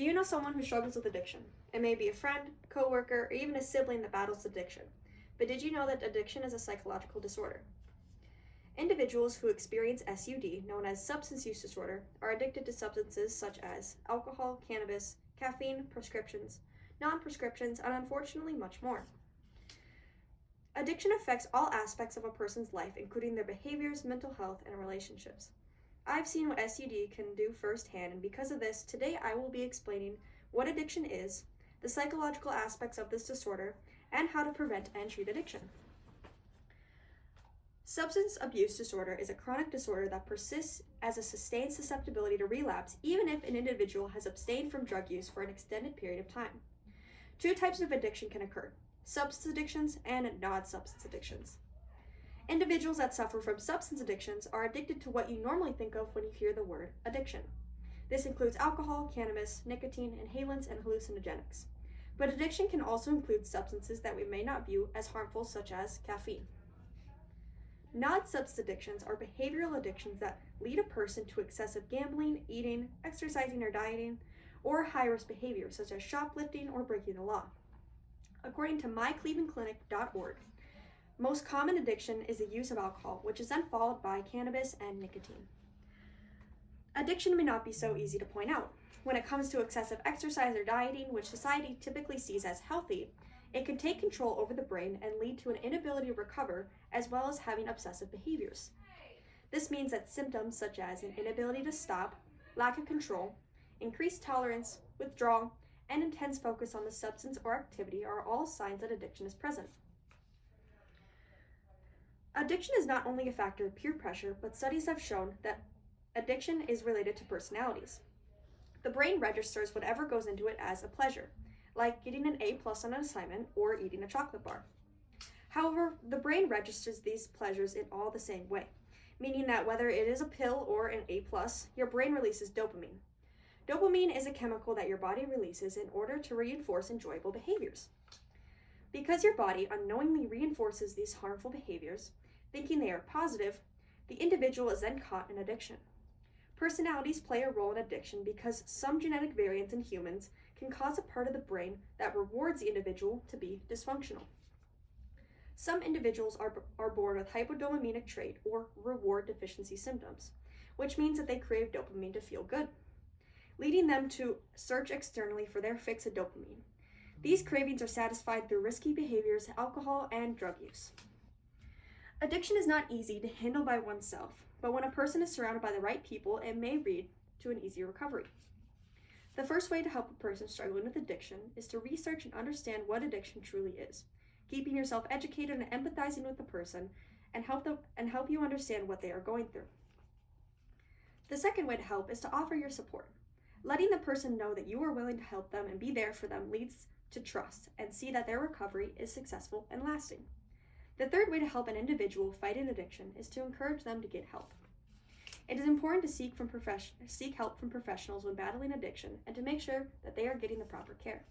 Do you know someone who struggles with addiction? It may be a friend, coworker, or even a sibling that battles addiction. But did you know that addiction is a psychological disorder? Individuals who experience SUD, known as substance use disorder, are addicted to substances such as alcohol, cannabis, caffeine, prescriptions, non-prescriptions, and unfortunately much more. Addiction affects all aspects of a person's life, including their behaviors, mental health, and relationships. I've seen what SUD can do firsthand, and because of this, today I will be explaining what addiction is, the psychological aspects of this disorder, and how to prevent and treat addiction. Substance abuse disorder is a chronic disorder that persists as a sustained susceptibility to relapse, even if an individual has abstained from drug use for an extended period of time. Two types of addiction can occur: substance addictions and non-substance addictions. Individuals that suffer from substance addictions are addicted to what you normally think of when you hear the word addiction. This includes alcohol, cannabis, nicotine, inhalants, and hallucinogenics. But addiction can also include substances that we may not view as harmful, such as caffeine. Non-substance addictions are behavioral addictions that lead a person to excessive gambling, eating, exercising or dieting, or high-risk behaviors such as shoplifting or breaking the law. According to myclevelandclinic.org, most common addiction is the use of alcohol, which is then followed by cannabis and nicotine. Addiction may not be so easy to point out. When it comes to excessive exercise or dieting, which society typically sees as healthy, it can take control over the brain and lead to an inability to recover, as well as having obsessive behaviors. This means that symptoms such as an inability to stop, lack of control, increased tolerance, withdrawal, and intense focus on the substance or activity are all signs that addiction is present. Addiction is not only a factor of peer pressure, but studies have shown that addiction is related to personalities. The brain registers whatever goes into it as a pleasure, like getting an A+ on an assignment or eating a chocolate bar. However, the brain registers these pleasures in all the same way, meaning that whether it is a pill or an A+, your brain releases dopamine. Dopamine is a chemical that your body releases in order to reinforce enjoyable behaviors. Because your body unknowingly reinforces these harmful behaviors, thinking they are positive, the individual is then caught in addiction. Personalities play a role in addiction because some genetic variants in humans can cause a part of the brain that rewards the individual to be dysfunctional. Some individuals are born with hypodopaminic trait or reward deficiency symptoms, which means that they crave dopamine to feel good, leading them to search externally for their fix of dopamine. These cravings are satisfied through risky behaviors, alcohol, and drug use. Addiction is not easy to handle by oneself, but when a person is surrounded by the right people, it may lead to an easy recovery. The first way to help a person struggling with addiction is to research and understand what addiction truly is, keeping yourself educated and empathizing with the person and help you understand what they are going through. The second way to help is to offer your support. Letting the person know that you are willing to help them and be there for them leads to trust and see that their recovery is successful and lasting. The third way to help an individual fight an addiction is to encourage them to get help. It is important to seek help from professionals when battling addiction and to make sure that they are getting the proper care.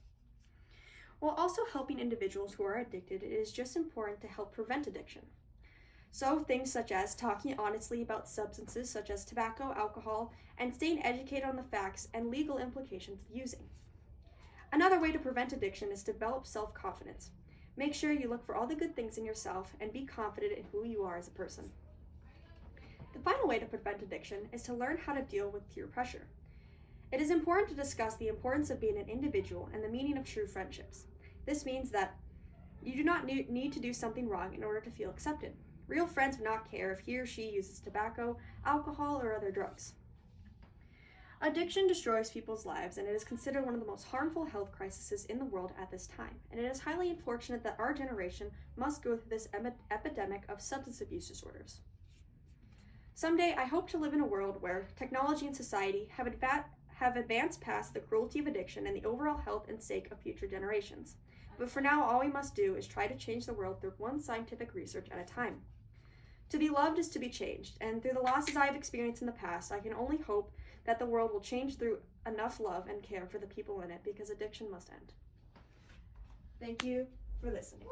While also helping individuals who are addicted, it is just important to help prevent addiction. So things such as talking honestly about substances such as tobacco, alcohol, and staying educated on the facts and legal implications of using. Another way to prevent addiction is to develop self-confidence. Make sure you look for all the good things in yourself and be confident in who you are as a person. The final way to prevent addiction is to learn how to deal with peer pressure. It is important to discuss the importance of being an individual and the meaning of true friendships. This means that you do not need to do something wrong in order to feel accepted. Real friends would not care if he or she uses tobacco, alcohol, or other drugs. Addiction destroys people's lives, and it is considered one of the most harmful health crises in the world at this time, and it is highly unfortunate that our generation must go through this epidemic of substance abuse disorders. Someday, I hope to live in a world where technology and society have advanced past the cruelty of addiction and the overall health and sake of future generations. But for now, all we must do is try to change the world through one scientific research at a time. To be loved is to be changed, and through the losses I have experienced in the past, I can only hope that the world will change through enough love and care for the people in it, because addiction must end. Thank you for listening.